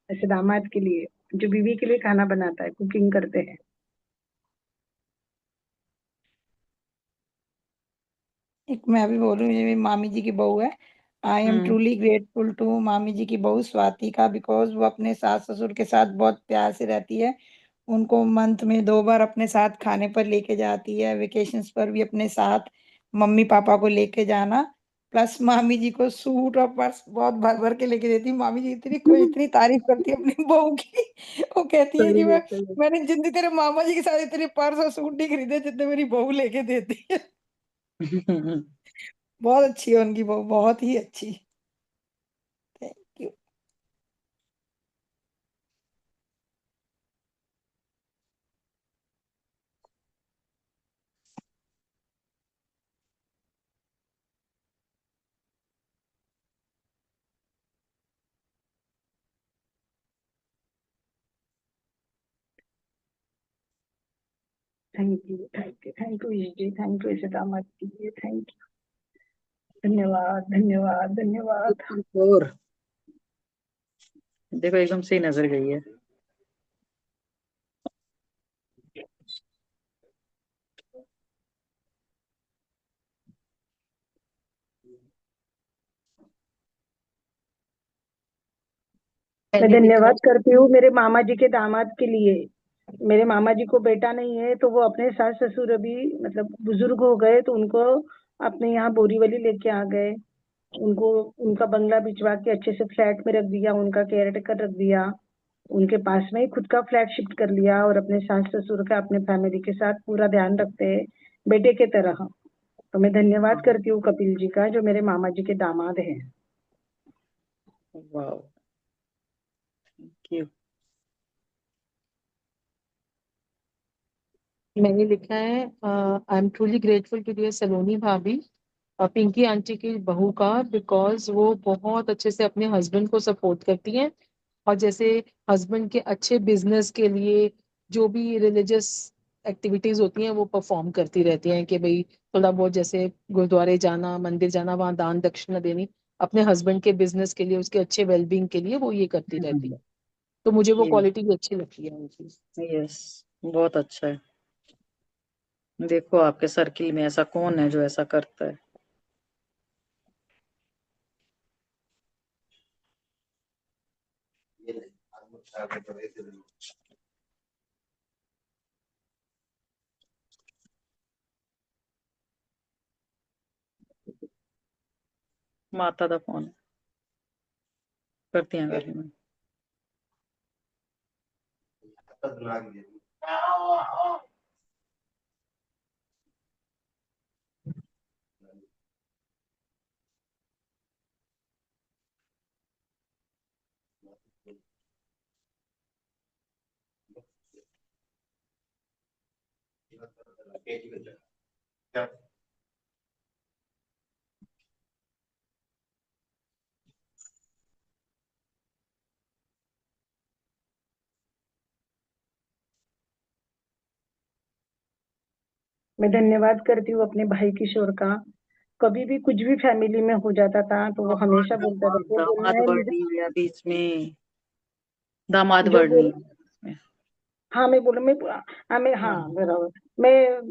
ऐसे दामाद के लिए जो बीवी के लिए खाना बनाता है, कुकिंग करते हैं।
एक मैं भी बोलूँ, ये मेरी मामी जी की बहू है। I am truly grateful to मामी जी की बहू स्वाति का, बिकॉज वो अपने सास ससुर के साथ बहुत प्यार से रहती है। उनको मंथ में 2 बार अपने साथ खाने पर लेके जाती है, वेकेशंस पर भी अपने साथ मम्मी पापा को लेके जाना। प्लस मामी जी को सूट और पर्स बहुत भर भर के लेके देती। मामी जी इतनी कोई इतनी तारीफ करती है अपनी बहू की। वो कहती है कि
सही है, सही है।
मैंने जिंदगी तेरे मामा जी के साथ इतने पर्स और सूट नहीं खरीदे जितने मेरी बहू लेके देती है। बहुत अच्छी है उनकी बहू, बहुत ही अच्छी। Thank you.
Thank you thank you thank you Ish ji, thank you ऐसे दामाद के लिए, थैंक यू, धन्यवाद धन्यवाद धन्यवाद।
और देखो एकदम सही नजर गई है।
मैं
मैंने लिखा
धन्यवाद करती हूँ मेरे मामा जी के दामाद के लिए। मेरे मामा जी को बेटा नहीं है, तो वो अपने सास ससुर अभी मतलब बुजुर्ग हो गए, तो उनको अपने यहाँ बोरीवली लेके आ गए। उनको उनका बंगला भिजवा के अच्छे से फ्लैट में रख दिया, उनका केयर टेकर रख दिया, उनके पास में ही खुद का फ्लैट शिफ्ट कर लिया, और अपने सास ससुर का अपने फैमिली के साथ पूरा ध्यान रखते हैं, बेटे के तरह। तो मैं धन्यवाद करती हूँ कपिल जी का, जो मेरे मामा जी के दामाद हैं।
वाह, थैंक यू।
मैंने लिखा है I am truly grateful to dear Saloni भाभी, पिंकी आंटी की बहू का, बिकॉज वो बहुत अच्छे से अपने हस्बैंड को सपोर्ट करती हैं। और जैसे हस्बैंड के अच्छे बिजनेस के लिए जो भी रिलीजियस एक्टिविटीज होती हैं वो परफॉर्म करती रहती हैं, कि भाई थोड़ा बहुत जैसे गुरुद्वारे जाना, मंदिर जाना, वहाँ दान दक्षिणा देनी, अपने हस्बैंड के बिजनेस के लिए, उसके अच्छे वेलबींग के लिए वो ये करती रहती है। तो मुझे वो क्वालिटी भी अच्छी लगती है उनकी।
यस, बहुत अच्छा है। देखो आपके सर्किल में ऐसा कौन है जो ऐसा करता है। माता दा फोन करती हैं गल में।
मैं धन्यवाद करती हूँ अपने भाई किशोर का। कभी भी कुछ भी फैमिली में हो जाता था तो वो हमेशा बोलता था जो बोलना
दामाद
है
वर्ड
मुझे,
नहीं हुआ बीच में, दामाद
जो
वर्ड नहीं
बोल
हुआ।
हाँ मैं बोलूँ मैं मैं हाँ
हाँ
बराबर। मैं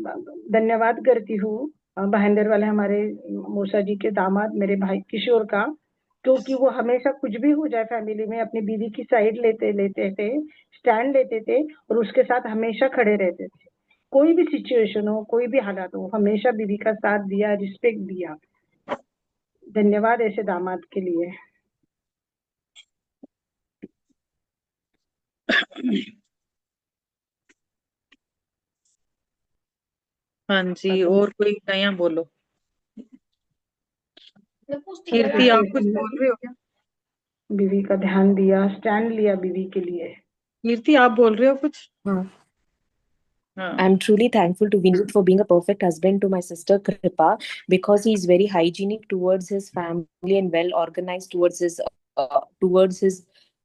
धन्यवाद करती हूँ भाईंदर वाले हमारे मूसा जी के दामाद मेरे भाई किशोर का, क्योंकि वो हमेशा कुछ भी हो जाए फैमिली में अपनी बीवी की साइड लेते लेते थे, स्टैंड लेते थे और उसके साथ हमेशा खड़े रहते थे। कोई भी सिचुएशन हो, कोई भी हालात हो, हमेशा बीवी का साथ दिया, रिस्पेक्ट दिया। धन्यवाद ऐसे दामाद के लिए।
हाँ जी,
बाकी
और कोई नया बोलो। कीर्ति आप कुछ बोल रहे हो क्या?
बीवी का ध्यान दिया, स्टैंड लिया बीवी के लिए।
कीर्ति आप बोल रहे हो कुछ?
हाँ।
हाँ
I'm truly thankful to Vinod for being a perfect husband to my sister Kripa because he is very hygienic towards his family and well organized towards his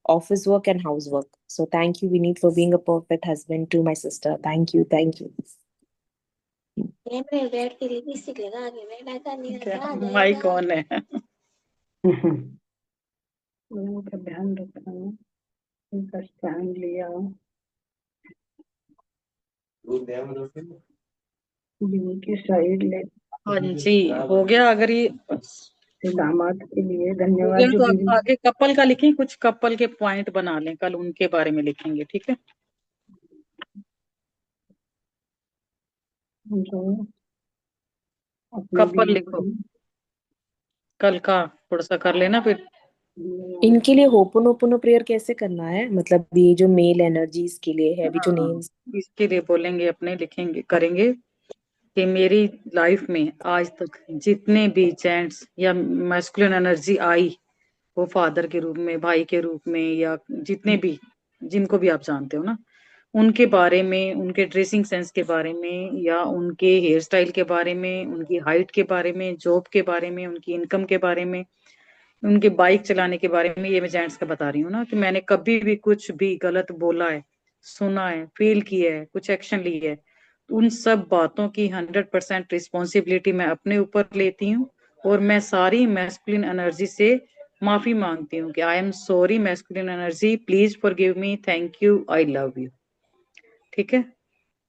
office work and housework. So thank you, Vinod, for being a perfect husband to my sister. Thank you, thank you.
Mike कौन है?
उनका ध्यान रखना, उनका stand लिया, बीवी की side ले।
हाँ जी, हो गया। अगर ये
दामाद के लिए
हो
धन्यवाद
गया
जो
तो
बीवी
अब आगे कपल का लिखें, कुछ कपल के पॉइंट बना लें, कल उनके बारे में लिखेंगे, ठीक है?
जो अपनी
कपल
बीवी
लिखो,
को
कल का थोड़ा सा कर लेना फिर।
इनके लिए होपोनोपोनो प्रेयर कैसे करना है, मतलब ये जो मेल एनर्जीज के लिए है, अभी जो
हाँ,
नेम्स।
इसके लिए बोलेंगे, अपने लिखेंगे, करेंगे कि मेरी लाइफ में आज तक जितने भी जेंट्स या मैस्कुलिन एनर्जी आई, वो फादर के रूप में, भाई के रूप में, या जितने भी, जिनको भी आप जानते हो ना, उनके बारे में, उनके ड्रेसिंग सेंस के बारे में, या उनके हेयर स्टाइल के बारे में, उनकी हाइट के बारे में, जॉब के बारे में, उनकी इनकम के बारे में, उनके बाइक चलाने के बारे में, ये मैं जेंट्स का बता रही हूँ ना, कि मैंने कभी भी कुछ भी गलत बोला है, सुना है, फील किया है, कुछ एक्शन लिया है, तो उन सब बातों की 100% रिस्पॉन्सिबिलिटी मैं अपने ऊपर लेती हूँ। और मैं सारी मैस्कुलिन एनर्जी से माफी मांगती हूँ कि I am sorry masculine energy, please forgive me, thank you, I love you. ठीक है?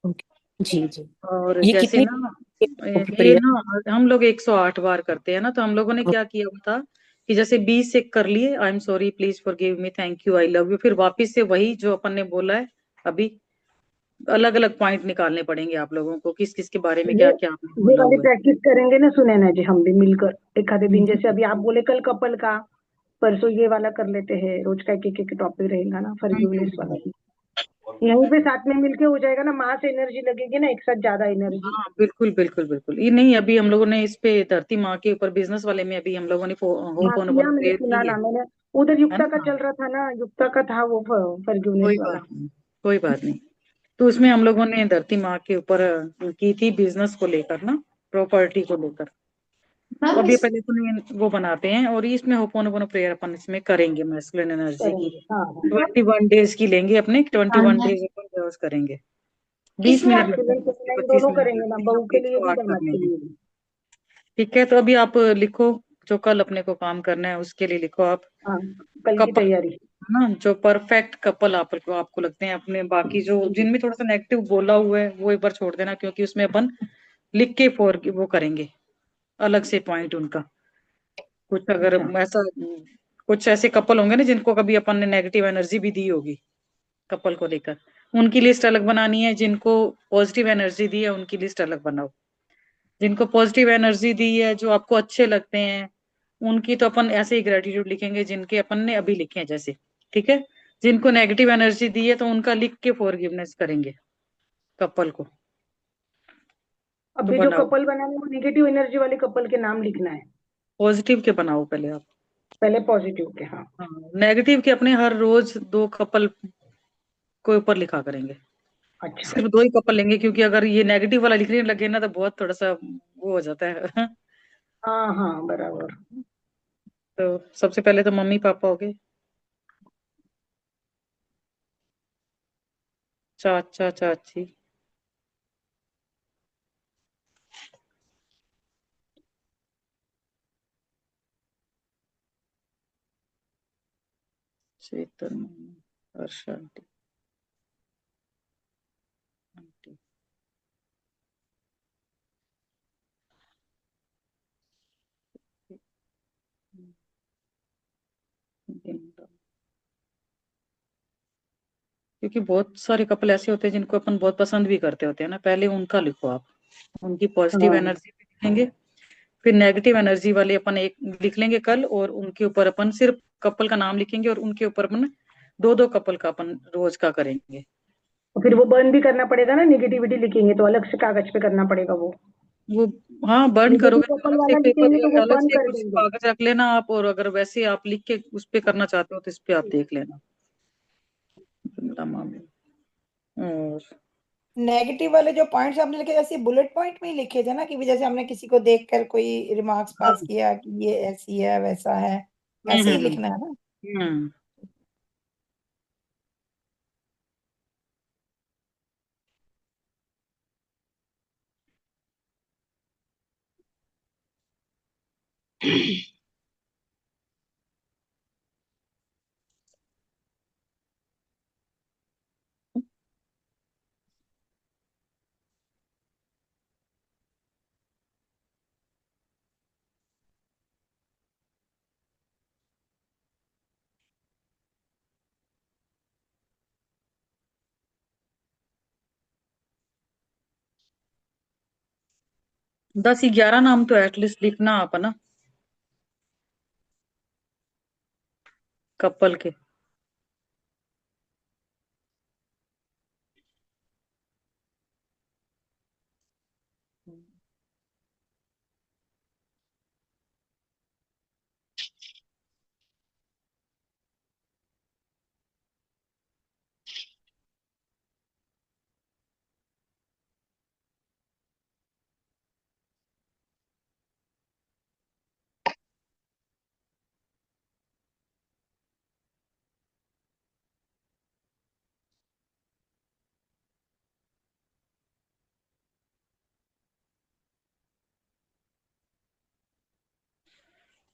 जी जी।
और
ये
जैसे
कितनी
ना, ये
प्रेयर?
ना हम लोग 108 बार करते हैं ना, तो हम लोगों ने क्या किया हुआ था कि जैसे 20 से कर लिए, I am sorry, please forgive me, thank you, I love you, फिर वापस से वही जो अपन ने बोला है अभी, अलग अलग पॉइंट निकालने पड़ेंगे आप लोगों को, किस किस के बारे में
ये
क्या क्या आपने
ये
बोला
वाली
हुआ है।
प्रैक्टिस करेंगे ना सुनैना जी, हम भी मिलकर एक आधे दिन, जैसे अभी आप बोले कल कपल का, परसों ये वाला कर लेते हैं, रोज का एक टॉपिक रहेगा ना, फॉरगिवनेस वाला भी यहीं पे साथ में मिलके हो जाएगा ना, मास एनर्जी लगेगी ना, एक साथ ज्यादा एनर्जी।
हाँ बिल्कुल बिल्कुल बिल्कुल। ये नहीं, अभी हम लोगों ने इस पे धरती माँ के ऊपर बिजनेस वाले में अभी हम लोगों ने
हाँ किया, मैंने
प्रेयर
सुना
की
ना, मैंने उधर
है
युक्ता का
ना?
चल रहा था ना, युक्ता का था वो फॉरगिवनेस
कोई
वाला।
बात नहीं, कोई बात नहीं। तो उसमें हम लोगों ने धरती माँ के ऊपर की थी, बिजनेस को लेकर ना, प्रॉपर्टी को लेकर। तो अभी पहले तो वो बनाते हैं, और इसमें होपोनोपोनो प्रेयर अपन इसमें करेंगे मैस्कुलिन एनर्जी की।
करेंगे हाँ हाँ।
21 डेज की लेंगे अपने, 21 डेज अपन रोज करेंगे। 20 मिनट लगते
मैस्कुलिन
हैं,
फेमिनाइन
25
दोनों
मिनट
करेंगे ना,
लगते हैं,
बहू
हम
के लिए भी
108 कर
दामाद के
लेंगे।
लिए भी।
ठीक है, तो अभी आप लिखो, जो कल अपने को काम करना है उसके लिए लिखो आप।
हाँ कल की
कपल,
तैयारी।
है ना, जो परफेक्ट कपल आपको लगते हैं अपने, बाकी जो जिनमें थोड़ा सा नेगेटिव बोला हुआ है वो एक बार छोड़ देना, क्योंकि उसमें अपन लिख के वो करेंगे अलग से पॉइंट उनका। कुछ अगर
अच्छा
ऐसा, कुछ ऐसे कपल होंगे ना जिनको कभी अपन ने नेगेटिव एनर्जी भी दी होगी, कपल को लेकर। उनकी लिस्ट अलग बनानी है, जिनको पॉजिटिव एनर्जी दी है उनकी लिस्ट अलग बनाओ। जिनको पॉजिटिव एनर्जी दी है, जो आपको अच्छे लगते हैं, उनकी तो अपन ऐसे ही ग्रेटिट्यूड लिखेंगे जिनके अपन ने अभी लिखे हैं जैसे। ठीक है। जिनको नेगेटिव एनर्जी दी है तो उनका लिख के फॉरगिवनेस करेंगे कपल को। तो
अभी जो
बनाओ,
कपल बनाने वो नेगेटिव एनर्जी वाले कपल के नाम लिखना है,
पॉजिटिव के बनाओ पहले आप।
पहले पॉजिटिव के। हाँ
हाँ, नेगेटिव के अपने हर रोज 2 कपल को ऊपर लिखा करेंगे।
अच्छा।
सिर्फ 2 ही कपल लेंगे, क्योंकि अगर ये नेगेटिव वाला लिखने लगे ना तो बहुत थोड़ा सा वो हो जाता है।
हाँ हाँ बराबर।
तो सबसे पहले तो मम्मी पापा हो गए, चाचा चाची, शीतल मम्मी, हर्षा आंटी, आंटी, बिंदा। क्योंकि बहुत सारे कपल ऐसे होते हैं जिनको अपन बहुत पसंद भी करते होते हैं ना, पहले उनका लिखो आप। उनकी पॉजिटिव
हाँ
एनर्जी भी लिखेंगे, फिर नेगेटिव एनर्जी वाले अपन एक लिख लेंगे कल, और उनके ऊपर अपन सिर्फ कपल का नाम लिखेंगे, और उनके ऊपर अपन 2-2 कपल का अपन रोज का करेंगे।
तो फिर वो बर्न भी करना पड़ेगा ना, नेगेटिविटी लिखेंगे तो अलग से कागज पे करना पड़ेगा वो।
वो, हाँ, बर्न
नेगेटिव
करोगे तो
कपल
अलग से
वाला
एक
लिखेंगे तो
पेपर,
वो
अलग
बर्न
से
कर
कुछ
देंगे।
कागज रख लेना आप, और अगर वैसे आप लिख के उस पे करना चाहते हो तो इस पे आप देख लेना। मामी और
नेगेटिव वाले जो पॉइंट्स आपने लिखे, जैसे बुलेट पॉइंट में ही लिखे थे ना, कि भी जैसे हमने किसी को देखकर कोई रिमार्क्स पास
हाँ।
किया कि ये ऐसी है वैसा है, ऐसे ही लिखना है ना।
हम्म। दस ही 11 नाम तो एटलीस्ट लिखना आप, है ना, कपल के।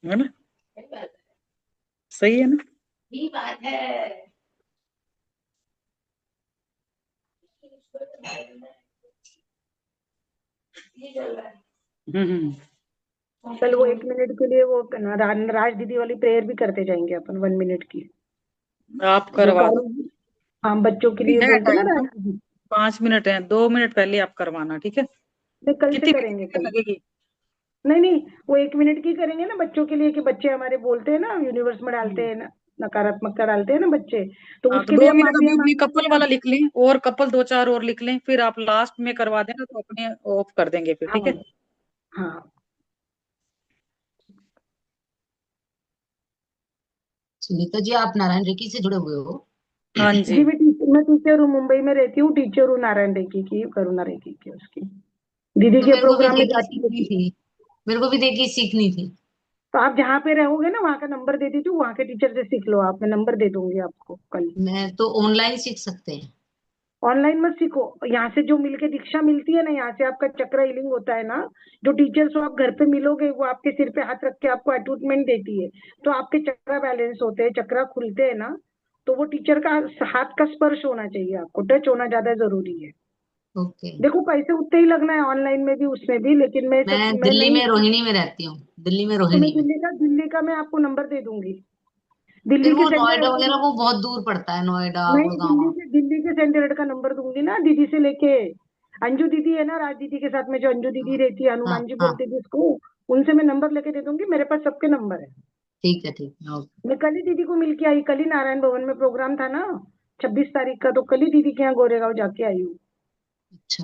है ना, सही है ना।
ये बात है।
हम्म।
कल वो 1 मिनट के लिए वो राज दीदी वाली प्रेयर भी करते जाएंगे अपन, 1 मिनट की।
आप
जो
करवा दो,
कॉलेज, हम बच्चों के
अभी
लिए
है
बोलते ना
टाइम
राज
तो,
दीदी।
5 मिनट है, 2 मिनट पहले आप करवाना, ठीक है।
नहीं कल से
कितनी
करेंगे
कितनी
कल।
देर लगेगी?
नहीं नहीं, वो 1 मिनट की करेंगे ना बच्चों के लिए, कि बच्चे हमारे बोलते हैं ना यूनिवर्स में डालते
हम्म।
हैं ना, नकारात्मकता डालते हैं ना बच्चे, तो
हाँ, तो
उसके लिए
दो
हम
मिनट
माफिया
अभी अपनी
मांगते
कपल
हैं।
वाला लिख लें, और कपल 2-4 और लिख लें, फिर आप लास्ट में करवा देना तो अपने ऑफ कर देंगे फिर, ठीक
हाँ
है।
हाँ।
सुनीता जी, आप नारायण रेड्डी से जुड़े हुए हो?
हाँ
जी
जी।
मैं टीचर हूँ, मुंबई में रहती हूँ, टीचर हूँ नारायण रेड्डी की, करुणा रेड्डी की, उसकी दीदी
तो
के
मेरे को भी
प्रोग्राम में
देखी
जाती
सीखनी
है।
थी, मेरे को भी देखी सीखनी थी।
तो आप जहाँ पे रहोगे ना वहाँ का नंबर दे देती हूँ, वहाँ के टीचर से सीख लो आप, मैं नंबर दे दूंगी आपको कल।
मैं तो ऑनलाइन सीख सकते हैं।
ऑनलाइन मत सीखो, यहाँ से जो मिलके दीक्षा मिलती है ना, यहाँ से आपका चक्र हीलिंग होता है ना, जो टीचर्स को आप घर पे मिलोगे वो आपके सिर पे हाथ रख के आपको अटूटमेंट देती है, तो आपके चक्रा बैलेंस होते हैं, चक्रा खुलते हैं ना, तो वो टीचर का हाथ का स्पर्श होना चाहिए, आपको टच होना ज्यादा जरूरी है।
ओके।
देखो पैसे उतने ही लगना है ऑनलाइन में भी उसमें भी, लेकिन
मैं
मैं
दिल्ली
नहीं,
में रोहिणी में रहती हूँ, दिल्ली में
तो मैं
रोहिणी में।
दिल्ली का मैं आपको नंबर दे दूंगी। दिल्ली
फिर
के
वो
सेंट
नोएडा
एड
वगैरह वो बहुत दूर पड़ता है, नोएडा
नहीं,
गुड़गांव।
दिल्ली के सेंट एड का नंबर दूंगी ना दीदी से लेके। अंजू दीदी है ना राज दीदी के साथ में, जो अंजू दीदी रहती है,
हाँ
हनुमान जी
हाँ,
बोलते हैं जिसको, उनसे मैं नंबर लेके दे दूंगी, मेरे पास सबके नंबर है।
ठीक है ठीक है, ओके।
मैं कल ही दीदी को मिल के आई, कल ही नारायण भवन में प्रोग्राम था ना 26 तारीख का, तो कल ही दीदी के यहाँ गोरेगांव जाके आई हूँ।
अच्छा